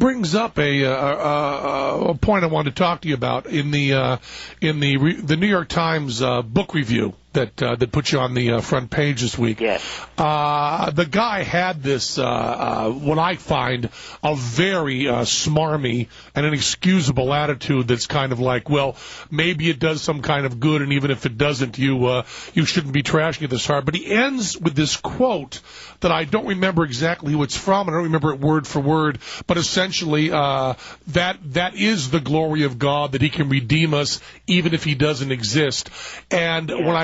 brings up a point I wanted to talk to you about in the New York Times book review that put you on the front page this week. Yes. The guy had this, what I find, a very smarmy and inexcusable attitude that's kind of like, well, maybe it does some kind of good, and even if it doesn't, you shouldn't be trashing it this hard. But he ends with this quote that I don't remember exactly who it's from. I don't remember it word for word, but essentially that is the glory of God, that he can redeem us even if he doesn't exist. And when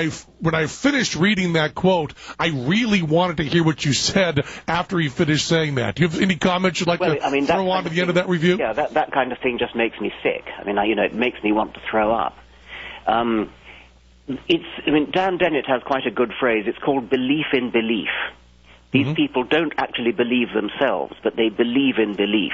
I finished reading that quote, I really wanted to hear what you said after he finished saying that. Do you have any comments you'd like to throw on to the end of that review? Yeah, that kind of thing just makes me sick. I mean, it makes me want to throw up. Dan Dennett has quite a good phrase. It's called belief in belief. These people don't actually believe themselves, but they believe in belief.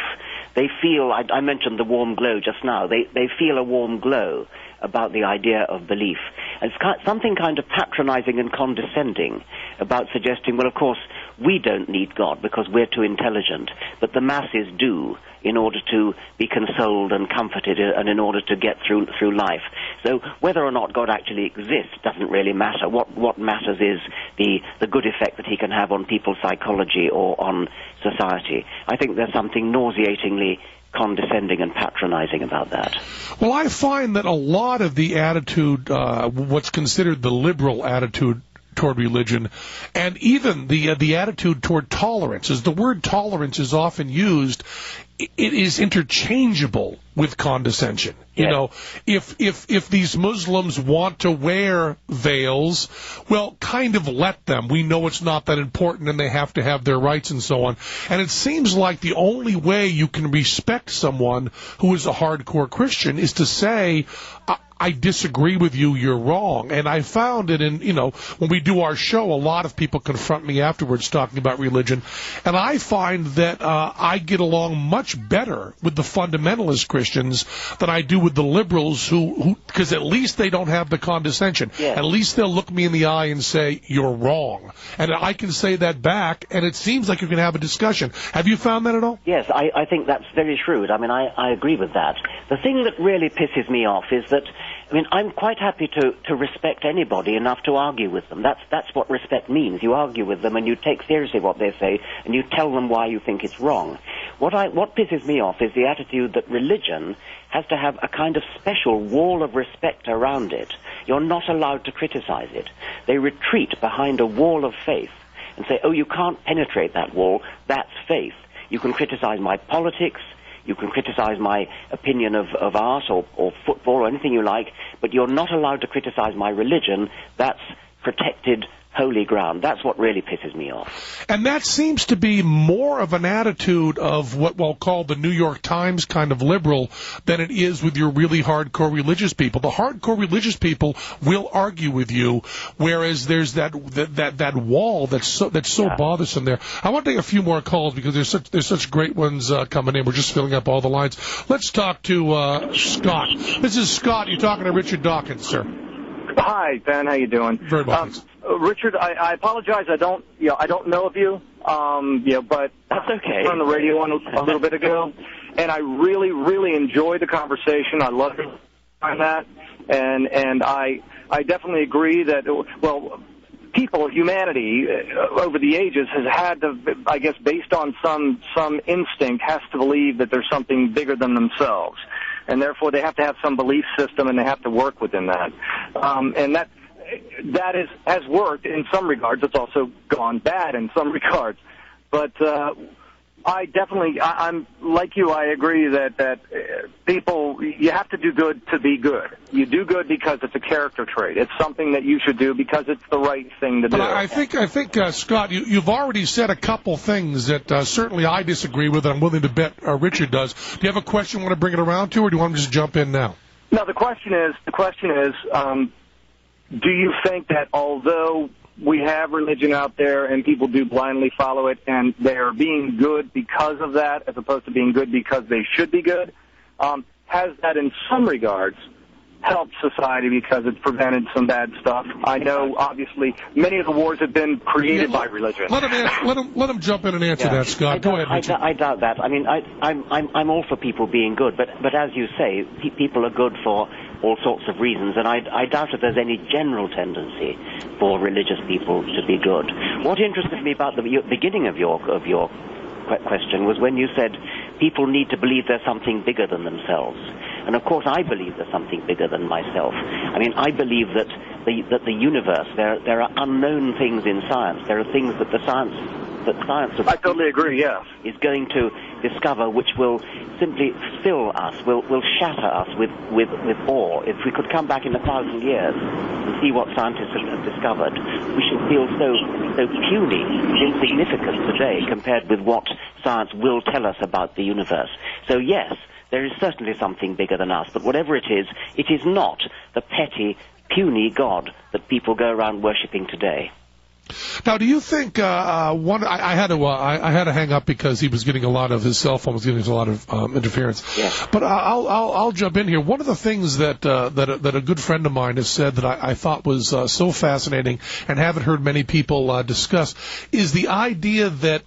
They feel, I mentioned the warm glow just now, they feel a warm glow about the idea of belief. And it's something kind of patronizing and condescending about suggesting, well, of course, we don't need God because we're too intelligent, but the masses do in order to be consoled and comforted and in order to get through life. So whether or not God actually exists doesn't really matter. What matters is the good effect that he can have on people's psychology or on society. I think there's something nauseatingly condescending and patronizing about that. Well, I find that a lot of the attitude, what's considered the liberal attitude toward religion, and even the attitude toward tolerance, as the word tolerance is often used, it is interchangeable with condescension. Yes. You know, if these Muslims want to wear veils, well, kind of let them. We know it's not that important and they have to have their rights and so on. And it seems like the only way you can respect someone who is a hardcore Christian is to say, I disagree with you, you're wrong. And I found it in, when we do our show, a lot of people confront me afterwards talking about religion. And I find that I get along much better with the fundamentalist Christians than I do with the liberals who because at least they don't have the condescension. Yes. At least they'll look me in the eye and say, you're wrong. And I can say that back, and it seems like you can have a discussion. Have you found that at all? Yes, I think that's very shrewd. I mean, I agree with that. The thing that really pisses me off is that, I'm quite happy to respect anybody enough to argue with them. That's what respect means. You argue with them and you take seriously what they say and you tell them why you think it's wrong. What pisses me off is the attitude that religion has to have a kind of special wall of respect around it. You're not allowed to criticize it. They retreat behind a wall of faith and say, oh, you can't penetrate that wall. That's faith. You can criticize my politics. You can criticize my opinion of art or football or anything you like, but you're not allowed to criticize my religion. That's protected holy ground. That's what really pisses me off. And that seems to be more of an attitude of what we'll call the New York Times kind of liberal than it is with your really hardcore religious people. The hardcore religious people will argue with you, whereas there's that wall that's so bothersome there. I want to take a few more calls because there's such great ones coming in. We're just filling up all the lines. Let's talk to Scott. This is Scott. You're talking to Richard Dawkins, sir. Hi, Ben. How you doing? Very well, thanks. Richard, I apologize. I don't know of you, but that's okay. I was on the radio a little bit ago, and I really, really enjoyed the conversation. I love that, and I definitely agree that humanity over the ages has had to, I guess, based on some instinct, has to believe that there's something bigger than themselves, and therefore they have to have some belief system and they have to work within that, and that has worked in some regards. It's also gone bad in some regards. But I'm like you. I agree that people, you have to do good to be good. You do good because it's a character trait. It's something that you should do because it's the right thing to do. But I think Scott, you've already said a couple things that certainly I disagree with, and I'm willing to bet Richard does. Do you have a question you want to bring it around to, or do you want to just jump in now? No, the question is, do you think that although we have religion out there and people do blindly follow it and they're being good because of that as opposed to being good because they should be good, has that in some regards helped society because it's prevented some bad stuff. I know, obviously, many of the wars have been created by religion. Let him jump in and answer that, Scott. Go ahead, Richard. I doubt that. I mean, I'm all for people being good, but as you say, people are good for all sorts of reasons, and I doubt if there's any general tendency for religious people to be good. What interested me about the beginning of your question was when you said people need to believe there's something bigger than themselves. And of course I believe there's something bigger than myself. I mean, I believe that the universe, there are unknown things in science. There are things that science I totally agree, yes. is going to discover which will simply fill us, will shatter us with awe. If we could come back in 1,000 years and see what scientists have discovered, we should feel so puny, insignificant today compared with what science will tell us about the universe. So yes, there is certainly something bigger than us, but whatever it is not the petty, puny God that people go around worshipping today. Now, do you think I had to hang up because he was getting his cell phone was getting a lot of interference. Yes. But I'll jump in here. One of the things that a good friend of mine has said that I thought was so fascinating and haven't heard many people discuss is the idea that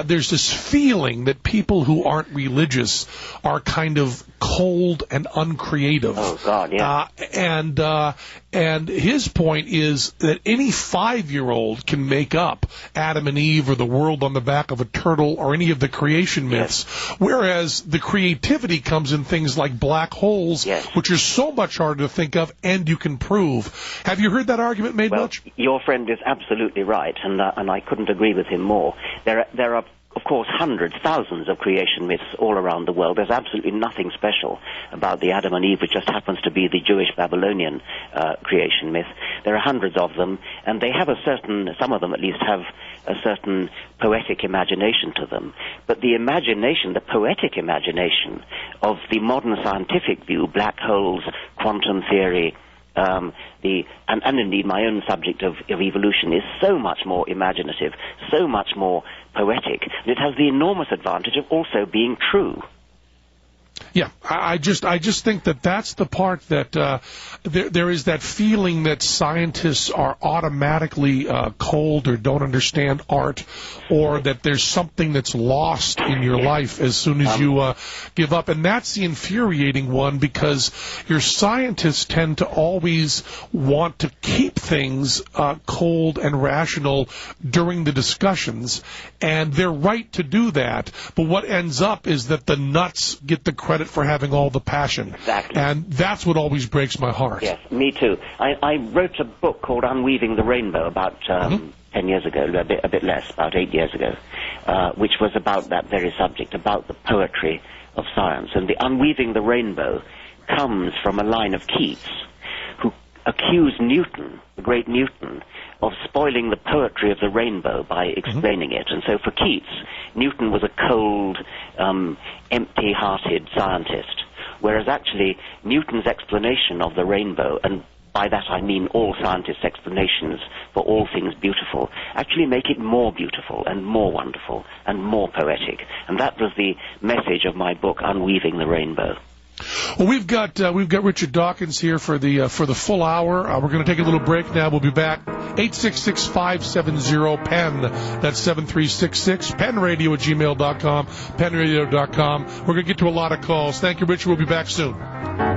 there's this feeling that people who aren't religious are kind of cold and uncreative. Oh God, yeah. And his point is that any 5-year-old can make up Adam and Eve or the world on the back of a turtle or any of the creation myths, whereas the creativity comes in things like black holes, which are so much harder to think of and you can prove. Have you heard that argument made much? Your friend is absolutely right, and I couldn't agree with him more. There are of course, hundreds, thousands of creation myths all around the world. There's absolutely nothing special about the Adam and Eve, which just happens to be the Jewish Babylonian creation myth. There are hundreds of them, and they have some of them at least have a certain poetic imagination to them. But the poetic imagination of the modern scientific view, black holes, quantum theory, and indeed my own subject of evolution is so much more imaginative, so much more poetic, and it has the enormous advantage of also being true. Yeah, I just think that that's the part that there is that feeling that scientists are automatically cold or don't understand art, or that there's something that's lost in your life as soon as you give up, and that's the infuriating one, because your scientists tend to always want to keep things cold and rational during the discussions, and they're right to do that, but what ends up is that the nuts get the credit for having all the passion. Exactly. And that's what always breaks my heart. Yes, me too. I wrote a book called Unweaving the Rainbow about 10 years ago, a bit less, about 8 years ago, which was about that very subject, about the poetry of science. And the Unweaving the Rainbow comes from a line of Keats, who accused Newton, the great Newton, of spoiling the poetry of the rainbow by explaining it. And so for Keats, Newton was a cold, empty-hearted scientist, whereas actually Newton's explanation of the rainbow, and by that I mean all scientists' explanations for all things beautiful, actually make it more beautiful and more wonderful and more poetic. And that was the message of my book, Unweaving the Rainbow. Well, we've got Richard Dawkins here for the full hour. We're going to take a little break now. We'll be back. 866-570-PEN. That's 7366. PenRadio@gmail.com. PenRadio.com. We're going to get to a lot of calls. Thank you, Richard. We'll be back soon.